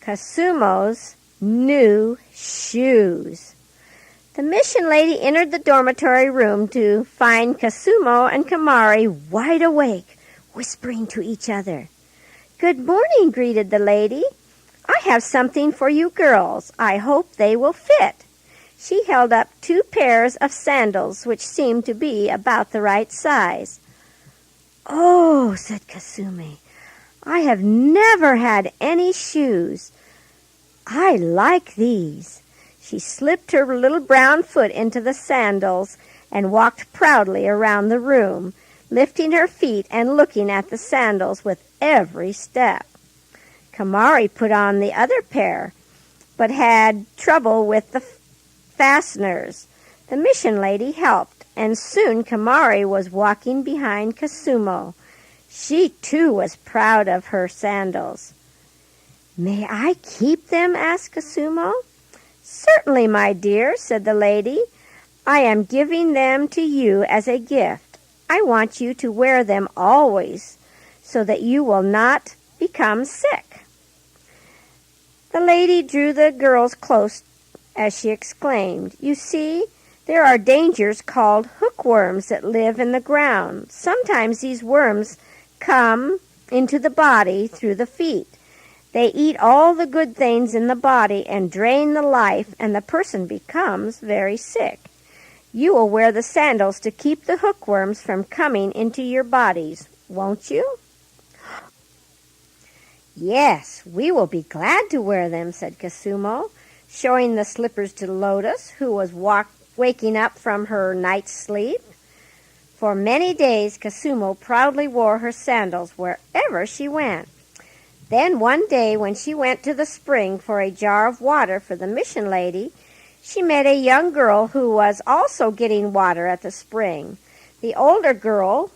Koosumo's new shoes. The mission lady entered the dormitory room to find Koosumo and Kamari wide awake, whispering to each other. "Good morning," greeted the lady. "I have something for you girls. I hope they will fit." She held up 2 pairs of sandals, which seemed to be about the right size. "Oh," said Koosumo, "I have never had any shoes. I like these." She slipped her little brown foot into the sandals and walked proudly around the room, lifting her feet and looking at the sandals with every step. Kamari put on the other pair, but had trouble with the fasteners. The mission lady helped, and soon Kamari was walking behind Koosumo. She, too, was proud of her sandals. "May I keep them?" asked Koosumo. "Certainly, my dear," said the lady. "I am giving them to you as a gift. I want you to wear them always so that you will not become sick." The lady drew the girls close as she exclaimed, "You see, there are dangers called hookworms that live in the ground. Sometimes these worms come into the body through the feet. They eat all the good things in the body and drain the life, and the person becomes very sick. You will wear the sandals to keep the hookworms from coming into your bodies, won't you?" "Yes, we will be glad to wear them," said Koosumo, showing the slippers to Lotus, who was waking up from her night's sleep. For many days, Koosumo proudly wore her sandals wherever she went. Then one day, when she went to the spring for a jar of water for the mission lady, she met a young girl who was also getting water at the spring. The older girl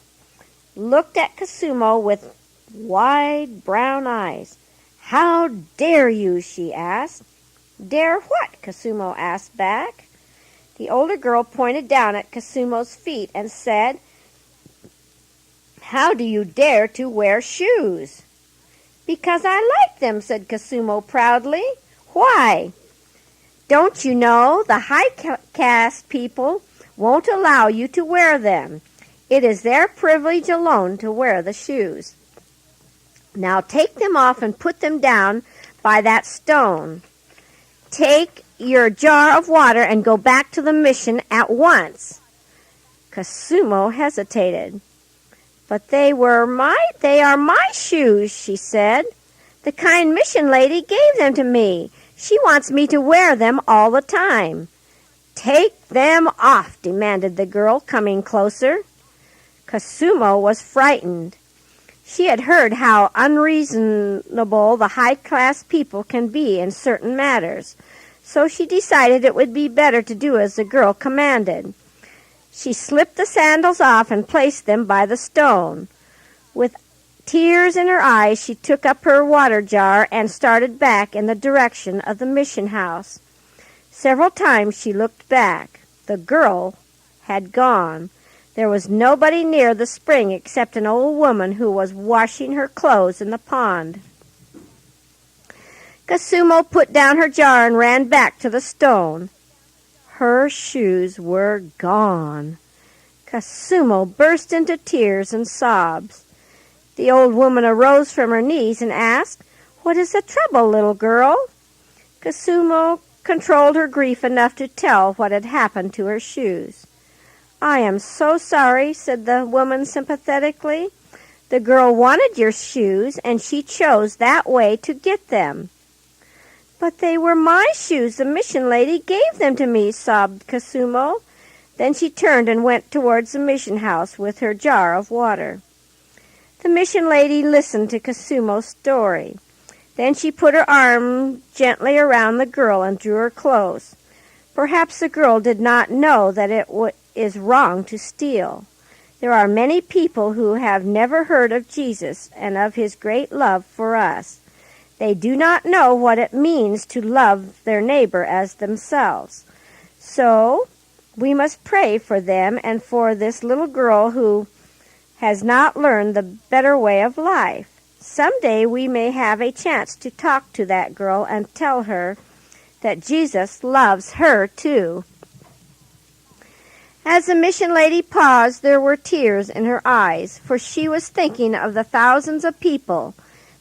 looked at Koosumo with wide brown eyes. "How dare you?" she asked. "Dare what?" Koosumo asked back. The older girl pointed down at Koosumo's feet and said, "How do you dare to wear shoes?" "Because I like them," said Koosumo proudly. "Why?" "Don't you know the high caste people won't allow you to wear them? It is their privilege alone to wear the shoes. Now take them off and put them down by that stone. Take your jar of water and go back to the mission at once." Koosumo hesitated. "But they are my shoes," she said. "The kind mission lady gave them to me. She wants me to wear them all the time." "Take them off," demanded the girl, coming closer. Koosumo was frightened. She had heard how unreasonable the high-class people can be in certain matters, so she decided it would be better to do as the girl commanded. She slipped the sandals off and placed them by the stone. With tears in her eyes, she took up her water jar and started back in the direction of the mission house. Several times she looked back. The girl had gone. There was nobody near the spring except an old woman who was washing her clothes in the pond. Koosumo put down her jar and ran back to the stone. Her shoes were gone. Koosumo burst into tears and sobs. The old woman arose from her knees and asked, "What is the trouble, little girl?" Koosumo controlled her grief enough to tell what had happened to her shoes. "I am so sorry," said the woman sympathetically. "The girl wanted your shoes, and she chose that way to get them." "But they were my shoes. The mission lady gave them to me," sobbed Koosumo. Then she turned and went towards the mission house with her jar of water. The mission lady listened to Koosumo's story. Then she put her arm gently around the girl and drew her close. Perhaps the girl did not know that it is wrong to steal. There are many people who have never heard of Jesus and of his great love for us. They do not know what it means to love their neighbor as themselves. So we must pray for them and for this little girl who has not learned the better way of life. Someday we may have a chance to talk to that girl and tell her that Jesus loves her too." As the mission lady paused, there were tears in her eyes, for she was thinking of the thousands of people,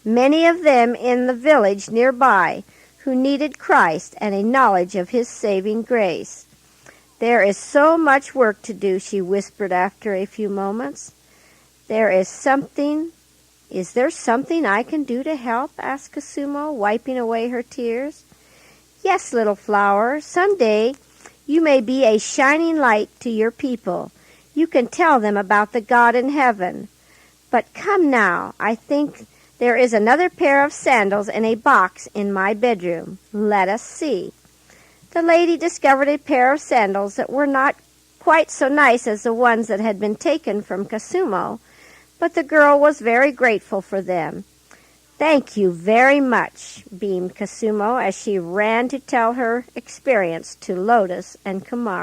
many of them in the village nearby, who needed Christ and a knowledge of His saving grace. "There is so much work to do," she whispered after a few moments. Is there something I can do to help?" asked Koosumo, wiping away her tears. "Yes, little flower. Someday you may be a shining light to your people. You can tell them about the God in heaven. But come now, I think there is another pair of sandals in a box in my bedroom. Let us see." The lady discovered a pair of sandals that were not quite so nice as the ones that had been taken from Koosumo, but the girl was very grateful for them. "Thank you very much," beamed Koosumo as she ran to tell her experience to Lotus and Kumari.